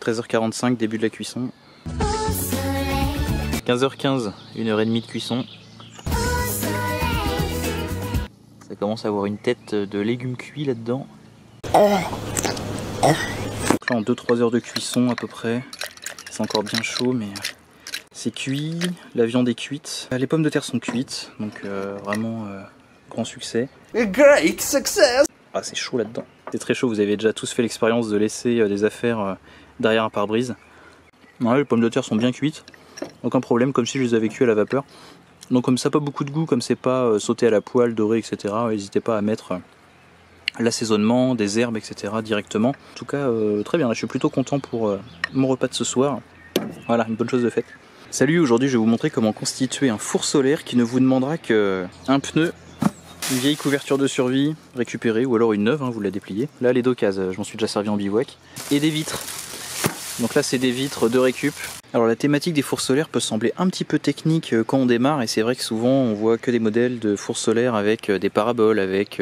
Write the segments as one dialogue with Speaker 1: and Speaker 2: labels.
Speaker 1: 13h45, début de la cuisson. 15h15, 1h30 de cuisson. Ça commence à avoir une tête de légumes cuits là-dedans. Donc là en 2-3 heures de cuisson à peu près. C'est encore bien chaud mais c'est cuit, la viande est cuite. Les pommes de terre sont cuites, donc vraiment grand succès.
Speaker 2: Great success!
Speaker 1: Ah c'est chaud là-dedans. C'est très chaud, vous avez déjà tous fait l'expérience de laisser des affaires derrière un pare-brise. Ouais, les pommes de terre sont bien cuites, aucun problème, comme si je les avais cuites à la vapeur. Donc comme ça pas beaucoup de goût, comme c'est pas sauté à la poêle, doré, etc. N'hésitez pas à mettre l'assaisonnement, des herbes, etc. directement. En tout cas très bien, je suis plutôt content pour mon repas de ce soir. Voilà, une bonne chose de faite. Salut, aujourd'hui je vais vous montrer comment constituer un four solaire qui ne vous demandera qu'un pneu, une vieille couverture de survie récupérée ou alors une neuve, hein, vous la dépliez. Là elle est d'occasion, je m'en suis déjà servi en bivouac. Et des vitres. Donc là c'est des vitres de récup. Alors la thématique des fours solaires peut sembler un petit peu technique quand on démarre et c'est vrai que souvent on voit que des modèles de fours solaires avec des paraboles, avec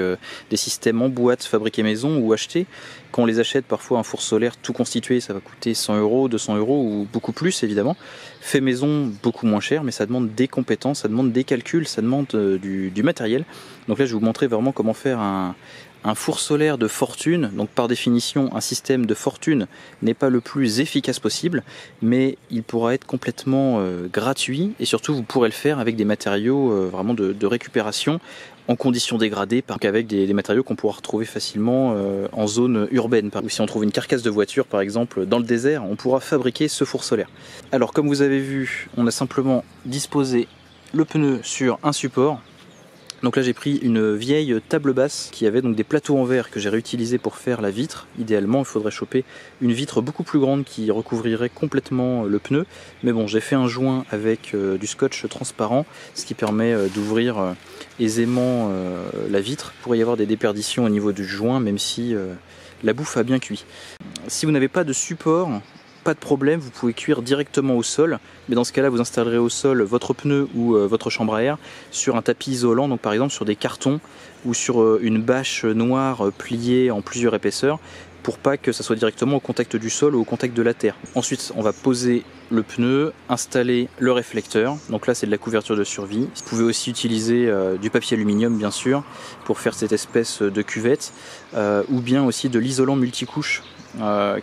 Speaker 1: des systèmes en boîte fabriqués maison ou achetés. Quand on les achète, parfois un four solaire tout constitué ça va coûter 100 €, 200 € ou beaucoup plus évidemment. Fait maison beaucoup moins cher mais ça demande des compétences, ça demande des calculs, ça demande du matériel. Donc là je vais vous montrer vraiment comment faire un four solaire de fortune. Donc par définition un système de fortune n'est pas le plus efficace possible mais il pourra être complètement gratuit et surtout vous pourrez le faire avec des matériaux vraiment de récupération en conditions dégradées, avec des matériaux qu'on pourra retrouver facilement en zone urbaine. Ou si on trouve une carcasse de voiture par exemple dans le désert, on pourra fabriquer ce four solaire. Alors comme vous avez vu, on a simplement disposé le pneu sur un support. Donc là j'ai pris une vieille table basse qui avait donc des plateaux en verre que j'ai réutilisé pour faire la vitre. Idéalement il faudrait choper une vitre beaucoup plus grande qui recouvrirait complètement le pneu. Mais bon, j'ai fait un joint avec du scotch transparent, ce qui permet d'ouvrir aisément la vitre. Il pourrait y avoir des déperditions au niveau du joint même si la bouffe a bien cuit. Si vous n'avez pas de support, pas de problème, vous pouvez cuire directement au sol, mais dans ce cas là vous installerez au sol votre pneu ou votre chambre à air sur un tapis isolant, donc par exemple sur des cartons ou sur une bâche noire pliée en plusieurs épaisseurs pour pas que ça soit directement au contact du sol ou au contact de la terre. Ensuite on va poser le pneu, installer le réflecteur, donc là c'est de la couverture de survie. Vous pouvez aussi utiliser du papier aluminium bien sûr pour faire cette espèce de cuvette ou bien aussi de l'isolant multicouche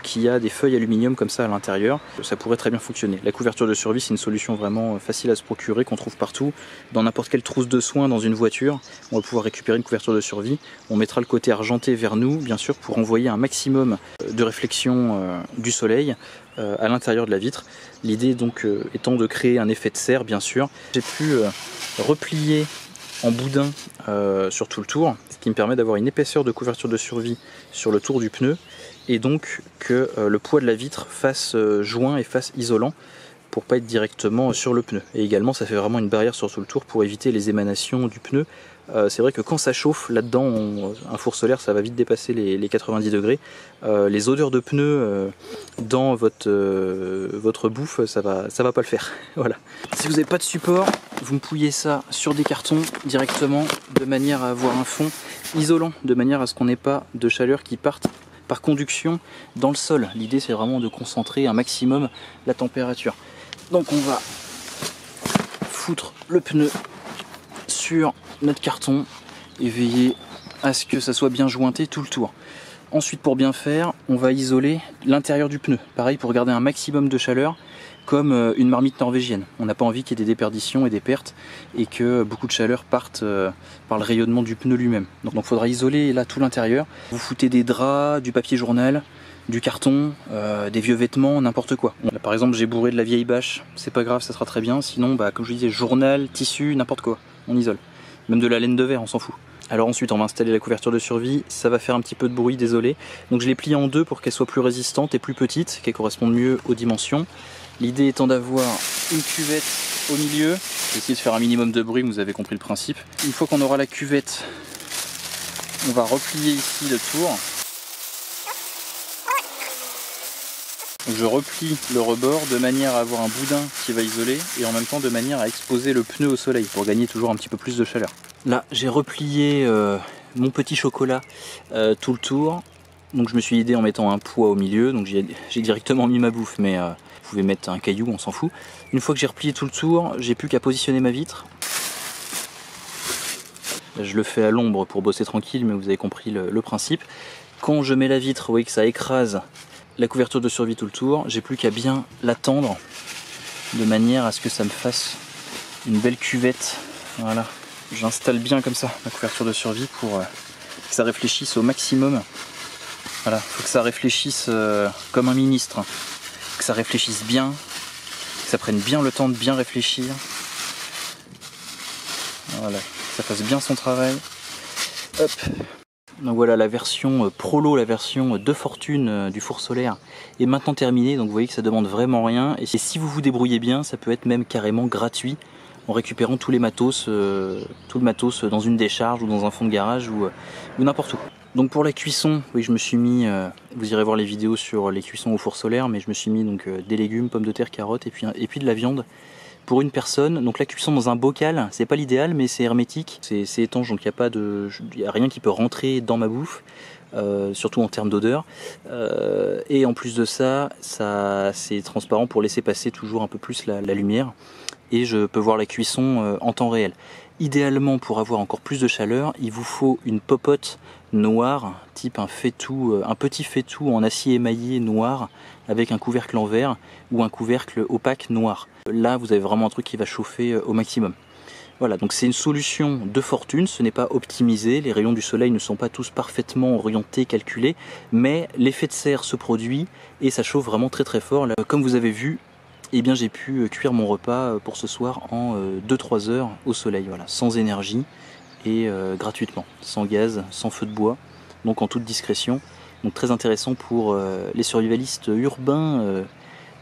Speaker 1: qui a des feuilles aluminium comme ça à l'intérieur, ça pourrait très bien fonctionner. La couverture de survie c'est une solution vraiment facile à se procurer, qu'on trouve partout, dans n'importe quelle trousse de soins dans une voiture, on va pouvoir récupérer une couverture de survie. On mettra le côté argenté vers nous bien sûr pour envoyer un maximum de réflexion du soleil à l'intérieur de la vitre. L'idée donc étant de créer un effet de serre bien sûr. J'ai pu replier en boudin sur tout le tour, ce qui me permet d'avoir une épaisseur de couverture de survie sur le tour du pneu et donc que le poids de la vitre fasse joint et fasse isolant pour pas être directement sur le pneu. Et également ça fait vraiment une barrière sur tout le tour pour éviter les émanations du pneu. C'est vrai que quand ça chauffe là-dedans, un four solaire ça va vite dépasser les 90 degrés. Les odeurs de pneus dans votre bouffe ça va pas le faire. Voilà. Si vous n'avez pas de support, vous me pouillez ça sur des cartons directement de manière à avoir un fond isolant, de manière à ce qu'on n'ait pas de chaleur qui parte par conduction dans le sol. L'idée c'est vraiment de concentrer un maximum la température. Donc on va foutre le pneu sur notre carton et veiller à ce que ça soit bien jointé tout le tour. Ensuite pour bien faire, on va isoler l'intérieur du pneu. Pareil pour garder un maximum de chaleur comme une marmite norvégienne. On n'a pas envie qu'il y ait des déperditions et des pertes et que beaucoup de chaleur parte par le rayonnement du pneu lui-même. Donc il faudra isoler là tout l'intérieur. Vous foutez des draps, du papier journal, du carton, des vieux vêtements, n'importe quoi. Là, par exemple j'ai bourré de la vieille bâche, c'est pas grave, ça sera très bien. Sinon comme je disais, journal, tissu, n'importe quoi, on isole. Même de la laine de verre, on s'en fout. Alors ensuite on va installer la couverture de survie, ça va faire un petit peu de bruit, désolé. Donc je l'ai pliée en deux pour qu'elle soit plus résistante et plus petite, qu'elle corresponde mieux aux dimensions. L'idée étant d'avoir une cuvette au milieu. Je vais essayer de faire un minimum de bruit, vous avez compris le principe. Une fois qu'on aura la cuvette, on va replier ici le tour. Donc je replie le rebord de manière à avoir un boudin qui va isoler et en même temps de manière à exposer le pneu au soleil pour gagner toujours un petit peu plus de chaleur. Là j'ai replié mon petit chocolat tout le tour. Donc je me suis aidé en mettant un poids au milieu, donc j'ai directement mis ma bouffe, mais vous pouvez mettre un caillou, on s'en fout. Une fois que j'ai replié tout le tour, j'ai plus qu'à positionner ma vitre. Je le fais à l'ombre pour bosser tranquille, mais vous avez compris le principe. Quand je mets la vitre, vous voyez que ça écrase la couverture de survie tout le tour. J'ai plus qu'à bien la tendre de manière à ce que ça me fasse une belle cuvette. Voilà, j'installe bien comme ça ma couverture de survie pour que ça réfléchisse au maximum. Voilà, il faut que ça réfléchisse comme un ministre, que ça réfléchisse bien, que ça prenne bien le temps de bien réfléchir. Voilà, que ça fasse bien son travail. Hop. Donc voilà, la version Prolo, la version de fortune du four solaire est maintenant terminée. Donc vous voyez que ça demande vraiment rien. Et si vous vous débrouillez bien, ça peut être même carrément gratuit en récupérant tous les matos, tout le matos dans une décharge ou dans un fond de garage ou n'importe où. Donc pour la cuisson, oui, je me suis mis, vous irez voir les vidéos sur les cuissons au four solaire, mais je me suis mis donc des légumes, pommes de terre, carottes et puis de la viande pour une personne. Donc la cuisson dans un bocal, c'est pas l'idéal, mais c'est hermétique, c'est étanche, donc il n'y a rien qui peut rentrer dans ma bouffe, surtout en termes d'odeur. Et en plus de ça, c'est transparent pour laisser passer toujours un peu plus la lumière. Et je peux voir la cuisson en temps réel. Idéalement, pour avoir encore plus de chaleur, il vous faut une popote noire, type un petit faitout en acier émaillé noir, avec un couvercle en verre ou un couvercle opaque noir. Là, vous avez vraiment un truc qui va chauffer au maximum. Voilà, donc c'est une solution de fortune, ce n'est pas optimisé, les rayons du soleil ne sont pas tous parfaitement orientés, calculés, mais l'effet de serre se produit et ça chauffe vraiment très très fort. Là, comme vous avez vu, eh bien j'ai pu cuire mon repas pour ce soir en 2-3 heures au soleil, voilà, sans énergie et gratuitement, sans gaz, sans feu de bois, donc en toute discrétion. Donc très intéressant pour les survivalistes urbains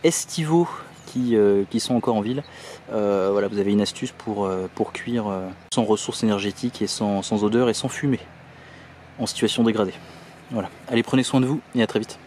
Speaker 1: estivaux qui sont encore en ville. Voilà, vous avez une astuce pour cuire sans ressources énergétiques et sans odeur et sans fumée, en situation dégradée. Voilà, allez, prenez soin de vous et à très vite.